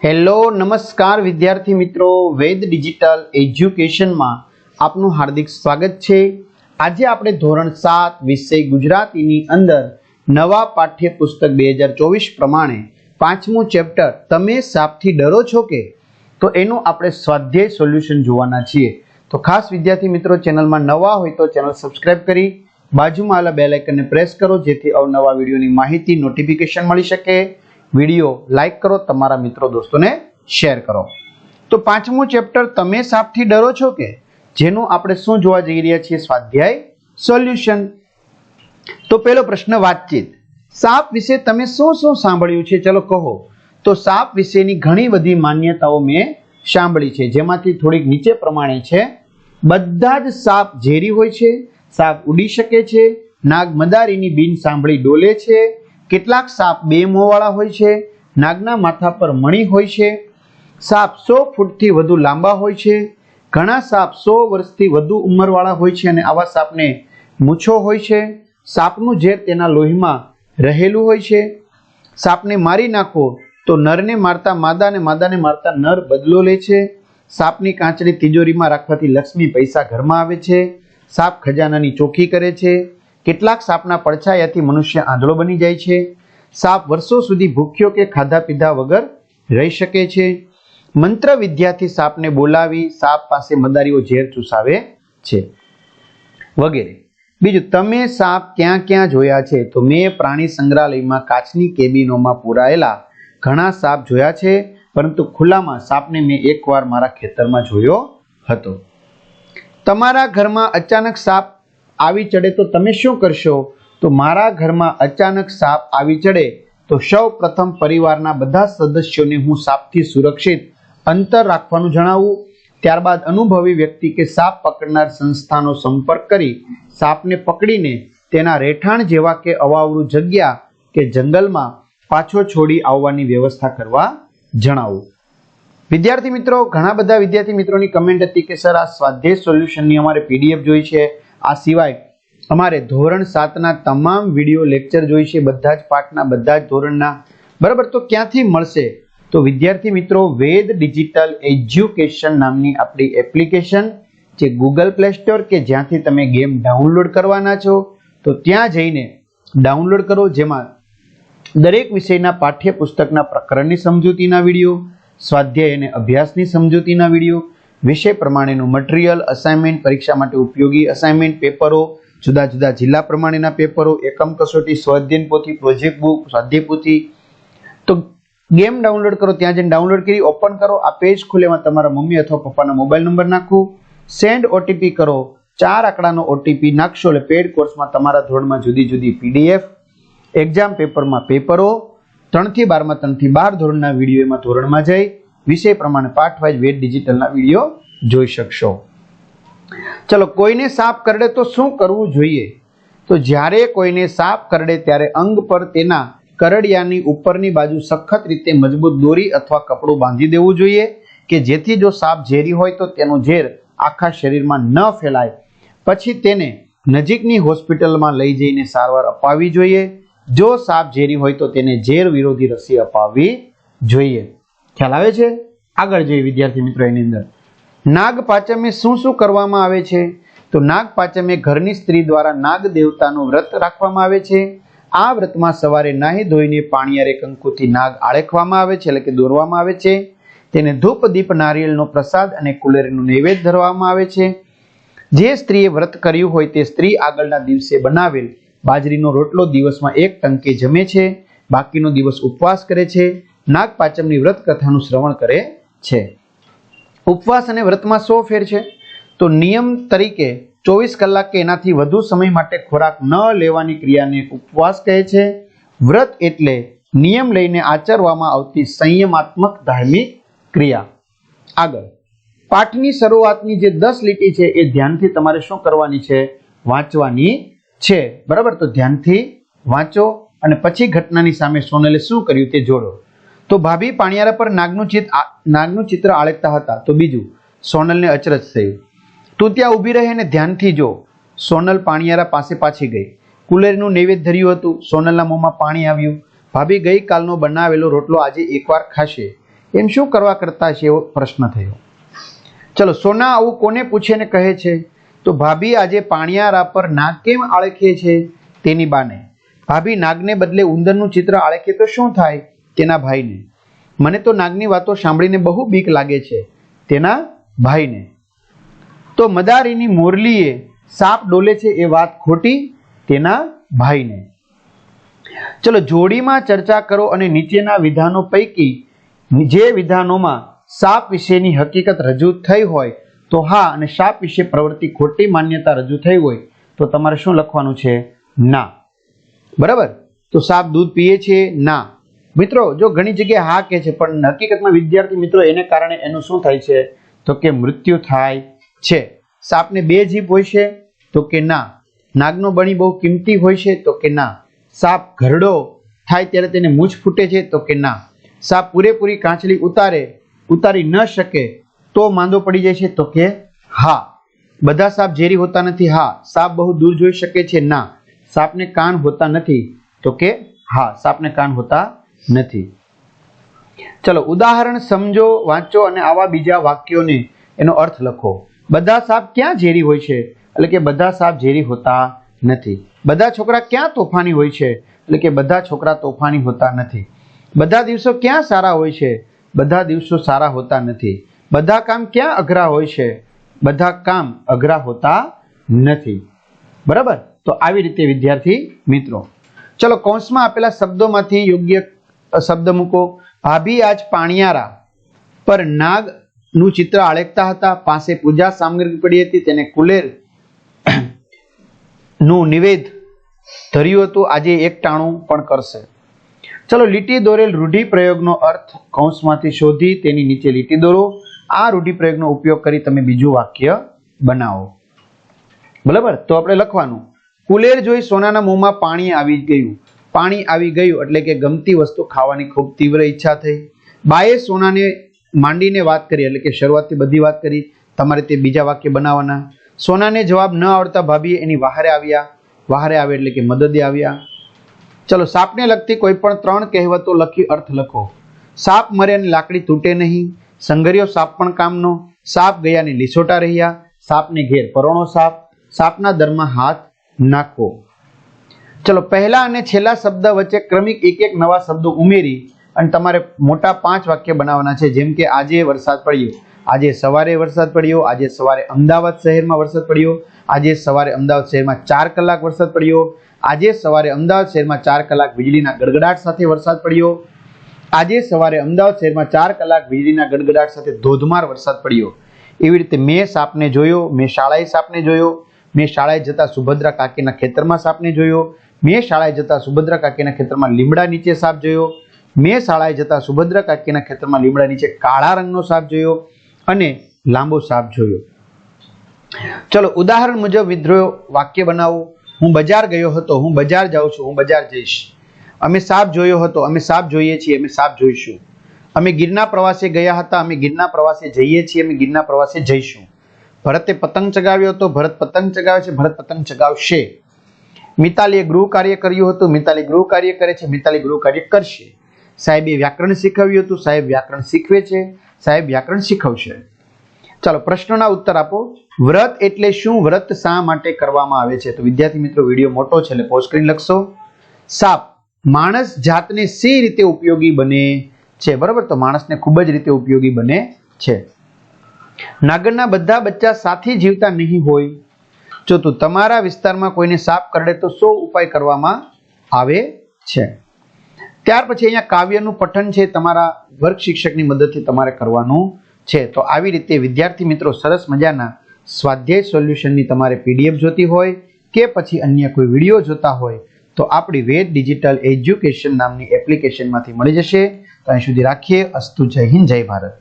Hello નમસ્કાર વિદ્યાર્થી મિત્રો, વેદ ડિજિટલ એજ્યુકેશનમાં આપનું હાર્દિક સ્વાગત છે। આજે આપણે ધોરણ 7 વિષય ગુજરાતીની અંદર નવા પાઠ્યપુસ્તક 2024 પ્રમાણે પાંચમું ચેપ્ટર તમે સાપથી ડરો છો કે, તો એનું આપણે સ્વાધ્યાય સોલ્યુશન જોવાના છીએ। તો ખાસ વિદ્યાર્થી મિત્રો, ચેનલમાં નવા હોય તો ચેનલ સબસ્ક્રાઇબ કરી બાજુમાં આવેલા બેલ આઇકનને પ્રેસ કરો, જેથી અવનવા વિડીયોની માહિતી નોટિફિકેશન મળી શકે। વિડીયો લાઈક કરો, તમારા મિત્રો દોસ્તોને શેર કરો। તો પાંચમું ચેપ્ટર તમે સાપથી ડરો છો કે, જેનું આપણે શું જોવા જઈ રહ્યા છીએ, સ્વાધ્યાય સોલ્યુશન। તો પહેલો પ્રશ્ન, વાતચીત। સાપ વિશે તમે શું શું સાંભળ્યું છે, ચલો કહો। તો સાપ વિશેની ઘણી બધી માન્યતાઓ મેં સાંભળી છે, જેમાંથી થોડીક નીચે પ્રમાણે છે। બધા જ સાપ ઝેરી હોય છે, સાપ ઉડી શકે છે, નાગ મદારીની બીન સાંભળી ડોલે છે, કેટલાક સાપ બે મોંવાળા હોય છે, નાગના માથા પર મણી હોય છે, સાપ 100 ફૂટથી વધુ લાંબા હોય છે, ઘણા સાપ 100 વર્ષથી વધુ ઉંમરવાળા હોય છે અને આવા સાપને મૂછો હોય છે, સાપનું ઝેર તેના લોહીમાં રહેલું હોય છે, સાપને મારી નાખો તો નરને મારતા માદા અને માદાને મારતા નર બદલો લે છે, સાપની કાંચળી તિજોરીમાં રાખવાથી લક્ષ્મી પૈસા ઘરમાં આવે છે, સાપ ખજાનાની ચોખી કરે છે, કેટલાક સાપના પડછાયાથી મનુષ્ય આંધળો બની જાય છે, સાપ વર્ષો સુધી ભૂખ્યો કે ખાધા પીધા વગર રહી શકે છે, મંત્ર વિદ્યાથી સાપને બોલાવી સાપ પાસે મદારીઓ ઝેર ચૂસાવે છે, વગેરે। બીજું, તમે સાપ ક્યાં ક્યાં જોયા છે? તો મેં પ્રાણી સંગ્રહાલયમાં કાચની કેબિનોમાં પૂરાયેલા ઘણા સાપ જોયા છે, પરંતુ ખુલ્લામાં સાપને મેં એકવાર મારા ખેતરમાં જોયો હતો। તમારા ઘરમાં અચાનક સાપ આવી ચડે તો તમે શું કરશો? તો મારા ઘરમાં અચાનક સાપ આવી ચડે તો સૌ પ્રથમ પરિવારના બધા સદસ્યોને હું સાપથી સુરક્ષિત અંતર રાખવાનું જણાવું। ત્યારબાદ અનુભવી વ્યક્તિ કે સાપ પકડનાર સંસ્થાનો સંપર્ક કરી સાપને પકડીને તેના રહેઠાણ જેવા કે અવાવરું જગ્યા કે જંગલમાં પાછો છોડી આવવાની વ્યવસ્થા કરવા જણાવું। વિદ્યાર્થી મિત્રો, ઘણા બધા વિદ્યાર્થી મિત્રોની કમેન્ટ હતી કે સર, આ સ્વાધ્યાય સોલ્યુશનની અમારે પીડીએફ જોઈ છે, આ સિવાય અમારે ધોરણ 7ના તમામ વિડીયો લેક્ચર જોઈ છે, બધા જ પાઠના, બધા જ ધોરણના, બરાબર। તો ક્યાંથી મળશે? તો વિદ્યાર્થી મિત્રો, વેદ ડિજિટલ એજ્યુકેશન નામની આપણી એપ્લિકેશન જે ગૂગલ પ્લે સ્ટોર કે જ્યાંથી તમે ગેમ ડાઉનલોડ કરવાના છો, તો ત્યાં જઈને ડાઉનલોડ કરો, જેમાં દરેક વિષયના પાઠ્યપુસ્તકના પ્રકરણની સમજૂતીના વિડીયો, સ્વાધ્યાય અને અભ્યાસની સમજૂતીના વિડીયો, વિષય પ્રમાણેનું મટીરિયલ, અસાઇનમેન્ટ, પરીક્ષા માટે ઉપયોગી અસાઇનમેન્ટ, પેપરો, જુદા જુદા જિલ્લા પ્રમાણેના પેપરો, એકમ કસોટી, સ્વાધ્યાય પોથી, પ્રોજેક્ટ બુક, સ્વાધ્યાય પોથી। તો ગેમ ડાઉનલોડ કરો, ત્યાં જઈને ડાઉનલોડ કરી ઓપન કરો, આ પેજ ખુલે, એમાં તમારા મમ્મી અથવા પપ્પાનો મોબાઈલ નંબર નાખો, સેન્ડ ઓટીપી કરો, 4 આંકડાનો ઓટીપી નાખશો એટલે પેડ કોર્સમાં તમારા ધોરણમાં જુદી જુદી પીડીએફ, એક્ઝામ પેપરમાં પેપરો, 3 થી 12માં 3 થી 12 ધોરણના વિડીયો એમાં ધોરણમાં જઈ વિષય પ્રમાણે પાઠ વાઇઝ વેદ ડિજિટલના વિડીયો જોઈ શકશો। ચલો, કોઈને સાપ કરડે તો શું કરવું જોઈએ? તો જ્યારે કોઈને સાપ કરડે ત્યારે અંગ પર તેના કરડિયાની ઉપરની બાજુ સખત રીતે મજબૂત દોરી અથવા કપડું બાંધી દેવું જોઈએ, કે જેથી જો સાપ ઝેરી હોય તો તેનું ઝેર આખા શરીરમાં ન ફેલાય। પછી તેને નજીકની હોસ્પિટલમાં લઈ જઈને સારવાર અપાવવી જોઈએ। જો સાપ ઝેરી હોય તો તેને ઝેર વિરોધી રસી અપાવવી જોઈએ। ખ્યાલ આવે છે? આગળ જોઈએ વિદ્યાર્થી મિત્રો, એની અંદર નાગ પાંચમે શું શું કરવામાં આવે છે? તો નાગ પાંચમે ઘરની સ્ત્રી દ્વારા નાગ દેવતાનું વ્રત રાખવામાં આવે છે। આ વ્રતમાં સવારે નાહી ધોઈને પાણીયારે કંકુથી નાગ આળેખવામાં આવે છે, એટલે કે દોરવામાં આવે છે, તેને ધૂપ દીપ નારિયેળનો પ્રસાદ અને કુલેરીનું નૈવેદ્ય ધરવામાં આવે છે। જે સ્ત્રીએ વ્રત કર્યું હોય તે સ્ત્રી આગળના દિવસે બનાવેલ બાજરીનો રોટલો દિવસમાં 1 ટંકે જમે છે, બાકીનો દિવસ ઉપવાસ કરે છે, નાગ પાંચમની વ્રત કથાનું શ્રવણ કરે છે। ઉપવાસ અને વ્રતમાં શો ફેર છે? તો નિયમ તરીકે 24 કલાક કે એનાથી વધુ સમય માટે ખોરાક ન લેવાની ક્રિયાને ઉપવાસ કહે છે। વ્રત એટલે નિયમ લઈને આચરવામાં આવતી સંયમાત્મક ધાર્મિક ક્રિયા। આગળ, પાઠની શરૂઆતની જે 10 લીટી છે એ ધ્યાનથી તમારે શું કરવાની છે? વાંચવાની છે, બરાબર। તો ધ્યાનથી વાંચો અને પછી ઘટનાની સામે સોનલે શું કર્યું તે જોડો। તો ભાભી પાણિયારા પર નાગનું ચિત્ર આળેકતા હતા, તો બીજું, સોનલને અચરજ થયું। તું ત્યાં ઊભી રહે અને ધ્યાનથી જો। સોનલ પાણિયારા પાસે પાછી ગઈ, કુલેરનું નૈવેદ્ય ધર્યું હતું, સોનલના મોંમાં પાણી આવ્યું। ભાભી ગઈકાલનો બનાવેલો રોટલો આજે એકવાર ખાશે, એમ શું કરવા કરતા છે એવો પ્રશ્ન થયો. ચલો, સોના આવું કોને પૂછે ને કહે છે? તો ભાભી આજે પાણિયારા પર નાગ કેમ આળખે છે? તેની બાને. ભાભી નાગને બદલે ઉંદરનું ચિત્ર આળખે તો શું થાય? તેના ભાઈને. મને તો નાગની વાતો સાંભળીને બહુ બીક લાગે છે. તેના ભાઈને. તો મદારીની મોરલીએ સાપ ડોલે છે એ વાત ખોટી? તેના ભાઈને. ચલો, જોડીમાં ચર્ચા કરો અને નીચેના વિધાનો પૈકી જે વિધાનોમાં સાપ વિશેની હકીકત રજૂ થઈ હોય તો હા, અને સાપ વિશે પ્રવૃત્તિ ખોટી માન્યતા રજૂ થઈ હોય તો તમારે શું લખવાનું છે? ના. બરાબર. તો સાપ દૂધ પીએ છે? ના. મિત્રો, જો ઘણી જગ્યાએ હા કહે છે, પણ હકીકતમાં વિદ્યાર્થી મિત્રો એને કારણે એનું શું થાય છે? તો કે મૃત્યુ થાય છે. સાપને 2 જીભ હોય છે? તો કે ના. નાગનો બણી બહુ કિંમતી હોય છે? તો કે ના. સાપ ઘરડો થાય ત્યારે તેને મૂછ ફૂટે છે? તો કે ના. સાપ પૂરેપૂરી કાંચલી ઉતારી ન શકે તો માંદો પડી જાય છે? તો કે હા. બધા સાપ ઝેરી હોતા નથી? હા. સાપ બહુ દૂર જોઈ શકે છે? ના. સાપને કાન હોતા નથી? તો કે હા, સાપને કાન હોતા નથી. ચલો, ઉદાહરણ સમજો, વાંચો અને આવા બીજા વાક્યોને એનો અર્થ લખો. બધા સાપ ક્યાં ઝેરી હોય છે? એટલે કે બધા સાપ ઝેરી હોતા નથી. બધા છોકરા ક્યાં તોફાની હોય છે? એટલે કે બધા છોકરા તોફાની હોતા નથી. બધા દિવસો ક્યાં સારા હોય છે? બધા દિવસો સારા હોતા નથી. બધા કામ ક્યાં અઘરા હોય છે? બધા કામ અઘરા હોતા નથી. બરાબર. તો આવી રીતે વિદ્યાર્થી મિત્રો, ચલો કૌંસમાં આપેલા શબ્દોમાંથી યોગ્ય શબ્દ મૂકો. ભાભી આજ પાણિયારા પર નાગનું ચિત્ર આળેકતા હતા. પાસે પૂજા સામગ્રી પડી હતી. તેને કુલેર નું નિવેદ ધર્યું હતું. આજે એક ટાણું પણ કરશે. ચલો, લીટી દોરેલ રૂઢિપ્રયોગનો અર્થ કૌંસમાંથી શોધી તેની નીચે લીટી દોરો. આ રૂઢિપ્રયોગનો ઉપયોગ કરી તમે બીજું વાક્ય બનાવો. બરાબર. તો આપણે લખવાનું, કુલેર જોઈ સોનાના મોંમાં પાણી આવી ગયું. પાણી આવી ગયું એટલે કે ગમતી વસ્તુ ખાવાની ખૂબ તીવ્ર ઈચ્છા થઈ. બાએ સોનાને માંડીને વાત કરી, એટલે કે શરૂઆતથી બધી વાત કરી. તમારે તે બીજા વાક્ય બનાવવાના. સોનાને જવાબ ન આવડતા ભાભીએ એની વહારે આવ્યા. વહારે આવે એટલે કે મદદે આવ્યા. ચલો, સાપને લગતી કોઈ પણ 3 કહેવતો લખી અર્થ લખો. સાપ મરે અને લાકડી તૂટે નહીં. સંગરિયો સાપ પણ કામનો. સાપ ગયા ને લીસોટા રહ્યા. સાપને ઘેર પરોણો સાપ. સાપના દરમાં હાથ નાખવો. ચલો, પહેલા અને છેલ્લા શબ્દ વચ્ચે ક્રમિક એક નવા શબ્દો ઉમેરી અને તમારે મોટા 5 વાક્ય બનાવવાના છે. જેમ કે આજે વરસાદ પડ્યો. આજે સવારે વરસાદ પડ્યો. આજે સવારે અમદાવાદ શહેરમાં વરસાદ પડ્યો. આજે સવારે અમદાવાદ શહેરમાં 4 કલાક વરસાદ પડ્યો. આજે સવારે અમદાવાદ શહેરમાં 4 કલાક વીજળીના ગડગડાટ સાથે વરસાદ પડ્યો. આજે સવારે અમદાવાદ શહેરમાં 4 કલાક વીજળીના ગડગડાટ સાથે ધોધમાર વરસાદ પડ્યો. એવી રીતે મેં સાપને જોયો. મેં શાળાએ સાપને જોયો. મેં શાળાએ જતા સુભદ્રા કાકીના ખેતરમાં સાપને જોયો. મેં શાળાએ જતા સુભદ્રા કાકીના ખેતરમાં લીમડા નીચે સાપ જોયો. મેં શાળાએ જતા સુભદ્રા કાકીના ખેતરમાં લીમડા નીચે કાળા રંગનો સાપ જોયો અને લાંબો સાપ જોયો. ચલો, ઉદાહરણ મુજબ વિદ્રોહ વાક્ય બનાવો. હું બજાર ગયો હતો. હું બજાર જાઉં છું. હું બજાર જઈશ. અમે સાપ જોયો હતો. અમે સાપ જોઈએ છીએ. અમે સાપ જોઈશું. અમે ગિરના પ્રવાસે ગયા હતા. અમે ગિરના પ્રવાસે જઈએ છીએ. અમે ગિરના પ્રવાસે જઈશું. ભરતે પતંગ ચગાવ્યો હતો. ભરત પતંગ ચગાવે છે. ભરત પતંગ ચગાવશે. મિતાલીએ ગૃહ કાર્ય કર્યું હતું. મિતાલી ગૃહ કાર્ય કરે છે. મિતાલી ગૃહ કાર્ય કરશે. સાહેબે વ્યાકરણ શીખવ્યું હતું. સાહેબ વ્યાકરણ શીખવે છે. સાહેબ વ્યાકરણ શીખવશે. ચાલો, પ્રશ્નોના ઉત્તર આપો. વ્રત એટલે શું? વ્રત શા માટે કરવામાં આવે છે? તો વિદ્યાર્થી મિત્રો, વિડીયો મોટો છે એટલે પોઝ કરીને લખશો. સાપ માણસ જાતને સી રીતે ઉપયોગી બને છે? બરાબર. તો માણસને ખૂબ જ રીતે ઉપયોગી બને છે. નાગરના બધા બચ્ચા સાથે જીવતા નહીં હોય. જો તું તમારા વિસ્તારમાં કોઈને સાપ કરડે તો શું ઉપાય કરવામાં આવે છે? ત્યાર પછી અહીંયા કાવ્યનું પઠન છે. તમારા વર્ગ શિક્ષકની મદદથી તમારે કરવાનું છે. તો આવી રીતે વિદ્યાર્થી મિત્રો, સરસ મજાના સ્વાધ્યાય સોલ્યુશનની તમારે PDF જોતી હોય કે પછી અન્ય કોઈ વિડીયો જોતા હોય તો આપણી વેદ ડિજિટલ એજ્યુકેશન નામની એપ્લિકેશનમાંથી મળી જશે. તો અહીં સુધી રાખીએ. અસ્તુ. જય હિન્દ, જય ભારત.